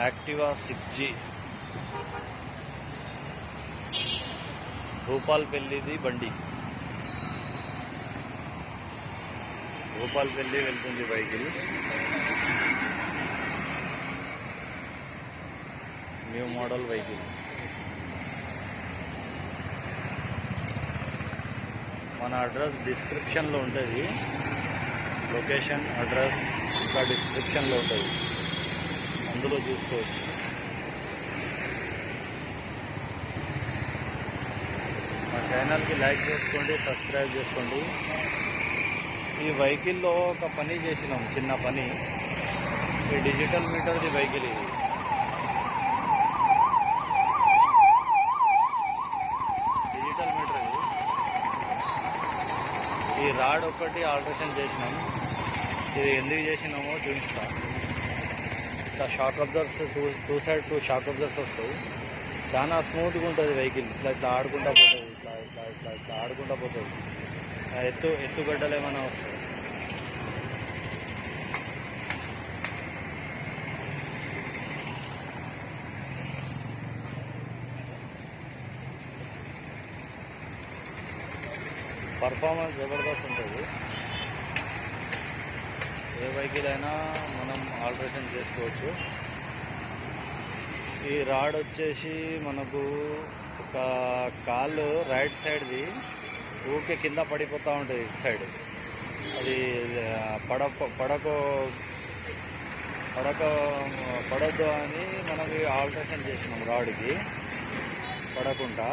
Activa 6G భూపాల్పల్లిది బండి. భూపాల్పల్లి వెళ్తుంది vehicle. New model vehicle. మన అడ్రస్ డిస్క్రిప్షన్లో ఉంటుంది. లొకేషన్ అడ్రస్ ఇంకా డిస్క్రిప్షన్లో ఉంటుంది, అందులో చూసుకోవచ్చు. మా ఛానల్కి లైక్ చేసుకోండి, సబ్స్క్రైబ్ చేసుకోండి. ఈ వెహికల్లో ఒక పని చేసినాం, చిన్న పని. ఈ డిజిటల్ మీటర్ది వెహికల్ ఇది. డిజిటల్ మీటర్ ఇది. ఈ రాడ్ ఒకటి ఆల్టరేషన్ చేసినాం. ఇది ఎందుకు చేసినామో చూపిస్తా. ఇట్లా shock absorbers two side 2 shock absorbers వస్తాయి. చాలా స్మూత్గా ఉంటుంది వెహికల్. ఇట్లా ఆడుకుంటా పోతుంది. ఇట్లా ఆడుకుంటా పోతుంది. ఎత్తుగడ్డలు ఏమైనా వస్తాయి. పర్ఫార్మెన్స్ జబర్దస్త్ ఉంటుంది. ఏ వెహికల్ అయినా మనం ఆల్టరేషన్ చేసుకోవచ్చు. ఈ రాడ్ వచ్చేసి మనకు ఒక కాలు రైట్ సైడ్ది ఊకే కింద పడిపోతూ ఉంటుంది. ఇటు సైడ్ అది పడొద్దు అని మనకి ఆల్టరేషన్ చేసినాం. రాడ్కి పడకుండా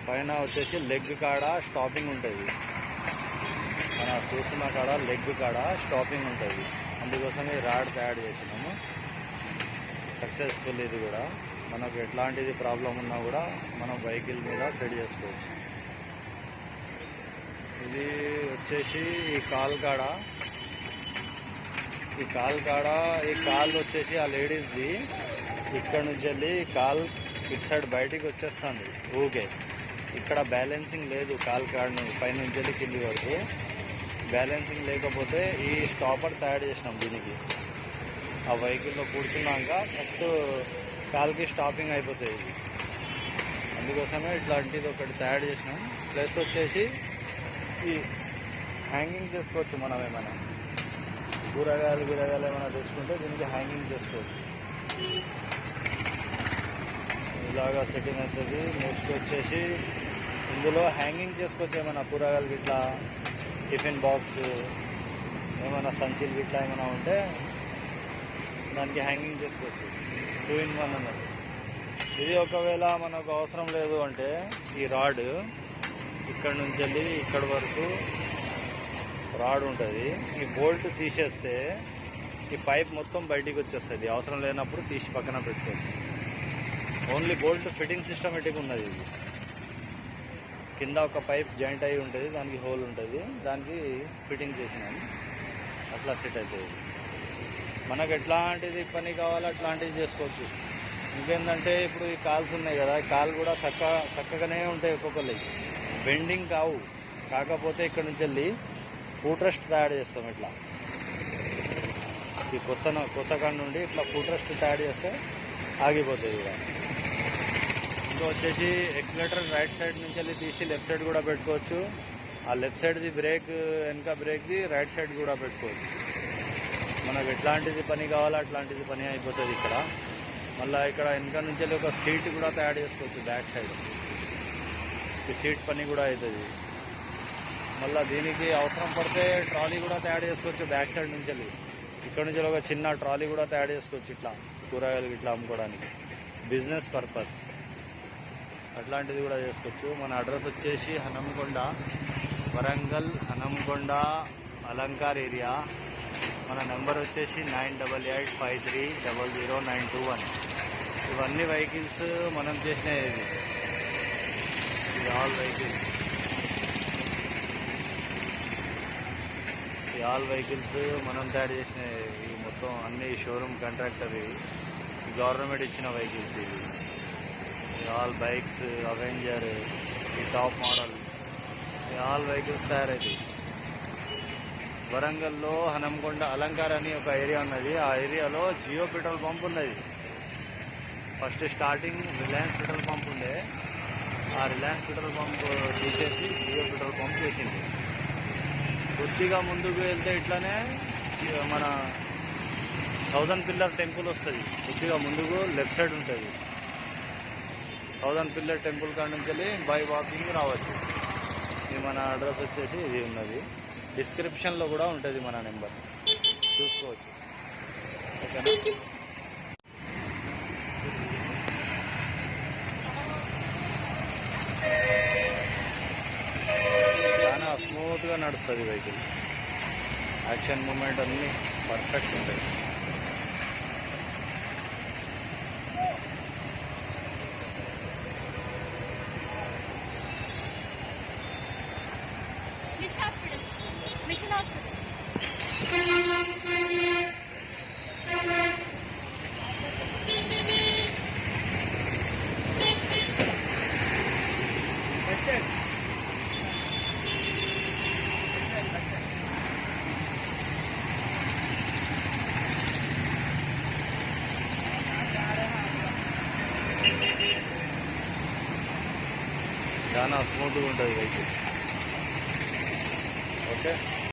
పైన వచ్చేసి లెగ్ కాడ స్టాపింగ్ ఉంటుంది. మన చూస్తున్న కాడ లెగ్ కాడ స్టాపింగ్ ఉంటుంది. అందుకోసమే రాడ్ తయారు చేసినాము. సక్సెస్ఫుల్. ఇది కూడా మనకు ఎట్లాంటిది ప్రాబ్లం ఉన్నా కూడా మనం వెహికల్ మీద సెట్ చేసుకోవచ్చు. ఇది వచ్చేసి ఈ కాలు వచ్చేసి ఆ లేడీస్ది ఇక్కడ నుంచి వెళ్ళి కాలు ఇటు సైడ్ బయటికి వచ్చేస్తుంది ఊకే. ఇక్కడ బ్యాలెన్సింగ్ లేదు. కాడు పైనుంచి వెళ్ళి కింది వరకు బ్యాలెన్సింగ్ లేకపోతే ఈ స్టాపర్ తయారు చేసినాం దీనికి. ఆ వెహికల్లో కూర్చున్నాక ఫస్ట్ కాలుకి స్టాపింగ్ అయిపోతుంది ఇది. అందుకోసమే ఇట్లాంటిది ఒకటి తయారు చేసినాం. ప్లస్ వచ్చేసి ఈ హ్యాంగింగ్ చేసుకోవచ్చు. మనం ఏమైనా కూరగాయలు ఏమైనా తెచ్చుకుంటే దీనికి హ్యాంగింగ్ చేసుకోవచ్చు. ఇలాగా సెట్టింగ్ అవుతుంది. నెక్స్ట్ వచ్చేసి ఇందులో హ్యాంగింగ్ చేసుకోవచ్చు. ఏమైనా కూరగాయలు ఇట్లా టిఫిన్ బాక్స్ ఏమైనా సంచులు ఇట్లా ఏమైనా ఉంటే దానికి హ్యాంగింగ్ చేసుకోవచ్చు. 2-in-1 అన్నది. ఇది ఒకవేళ మనకు అవసరం లేదు అంటే ఈ రాడ్ ఇక్కడ నుంచి వెళ్ళి ఇక్కడ వరకు రాడ్ ఉంటుంది. ఈ బోల్ట్ తీసేస్తే ఈ పైప్ మొత్తం బయటికి వచ్చేస్తుంది. అవసరం లేనప్పుడు తీసి పక్కన పెట్టుకోవచ్చు. ఓన్లీ బోల్ట్ ఫిట్టింగ్ సిస్టమేటిక్ ఉన్నది. ఇది కింద ఒక పైప్ జాయింట్ అయి ఉంటుంది, దానికి హోల్ ఉంటుంది, దానికి ఫిట్టింగ్ చేసినాం. అట్లా సెట్ అవుతుంది. మనకు ఎట్లాంటిది పని కావాలో అట్లాంటిది చేసుకోవచ్చు. ఇంకేంటంటే ఇప్పుడు ఈ కాల్స్ ఉన్నాయి కదా, ఈ కాలు కూడా చక్కగానే ఉంటాయి. ఒక్కొక్కరికి బెండింగ్ కావు. కాకపోతే ఇక్కడ నుంచి వెళ్ళి ఫుట్ రెస్ట్ తయారు చేస్తాం. ఇట్లా ఈ కొసకాడ నుండి ఇట్లా ఫుట్ రెస్ట్ తయారు చేస్తే ఆగిపోతుంది కూడా. ఇంకా వచ్చేసి ఎక్సిలేటర్ రైట్ సైడ్ నుంచి వెళ్ళి తీసి లెఫ్ట్ సైడ్ కూడా పెట్టుకోవచ్చు. ఆ లెఫ్ట్ సైడ్ది బ్రేక్ వెనక బ్రేక్ది రైట్ సైడ్ కూడా పెట్టుకోవచ్చు. మనకు ఎట్లాంటిది పని కావాలో అట్లాంటిది పని అయిపోతుంది ఇక్కడ. మళ్ళీ ఇక్కడ వెనక నుంచి వెళ్ళి ఒక సీట్ కూడా తయారు చేసుకోవచ్చు. బ్యాక్ సైడ్ ఈ సీట్ పని కూడా అవుతుంది. మళ్ళీ దీనికి అవసరం పడితే ట్రాలీ కూడా తయారు చేసుకోవచ్చు. బ్యాక్ సైడ్ నుంచి వెళ్ళి ఇక్కడ నుంచి ఒక చిన్న ట్రాలీ కూడా తయారు చేసుకోవచ్చు. ఇట్లా కూరగాయలు ఇట్లా అమ్ముకోవడానికి బిజినెస్ పర్పస్ అట్లాంటిది కూడా చేసుకోవచ్చు. మన అడ్రస్ వచ్చేసి హనంకొండ, వరంగల్ హనంకొండ అలంకార్ ఏరియా. మన నెంబర్ వచ్చేసి 9885300921. ఇవన్నీ వెహికల్స్ మనం చేసినవి. ఇది ఆల్ వెహికల్స్ మనం తయారు చేసినవి. ఈ మొత్తం అన్ని షోరూమ్ కాంట్రాక్టర్ ఇవి. గవర్నమెంట్ ఇచ్చిన వెహికల్స్ ఇవి. ఆల్ బైక్స్, అవెంజర్, ఈ టాప్ మోడల్, ఆల్ వెహికల్స్ తయారైతాయి. వరంగల్లో హనంకొండ అలంకార్ అని ఒక ఏరియా ఉన్నది. ఆ ఏరియాలో జియో పెట్రోల్ పంప్ ఉన్నది. First starting Reliance petrol pump ఉండే, ఆ రిలయన్స్ పెట్రోల్ పంప్ తీసేసి జియో పెట్రోల్ పంప్ చేసింది. కొద్దిగా ముందుకు వెళ్తే ఇట్లానే మన 1000 పిల్లర్ టెంపుల్ వస్తుంది. కొద్దిగా ముందుకు లెఫ్ట్ సైడ్ ఉంటుంది. 1000 పిల్లర్ టెంపుల్ కాడ నుంచి వెళ్ళి బై వాకింగ్ రావచ్చు. ఇది మన అడ్రస్ వచ్చేసి ఇది ఉన్నది. డిస్క్రిప్షన్లో కూడా ఉంటుంది మన నెంబర్, చూసుకోవచ్చు. ఓకేనా? చాలా స్మూత్గా నడుస్తుంది వెహికల్. యాక్షన్ మూమెంట్ అన్నీ పర్ఫెక్ట్ ఉంటాయి. మిషన్ హాస్పిటల్ చాలా స్మూత్గా ఉంటుంది వెహికల్. ఓకే.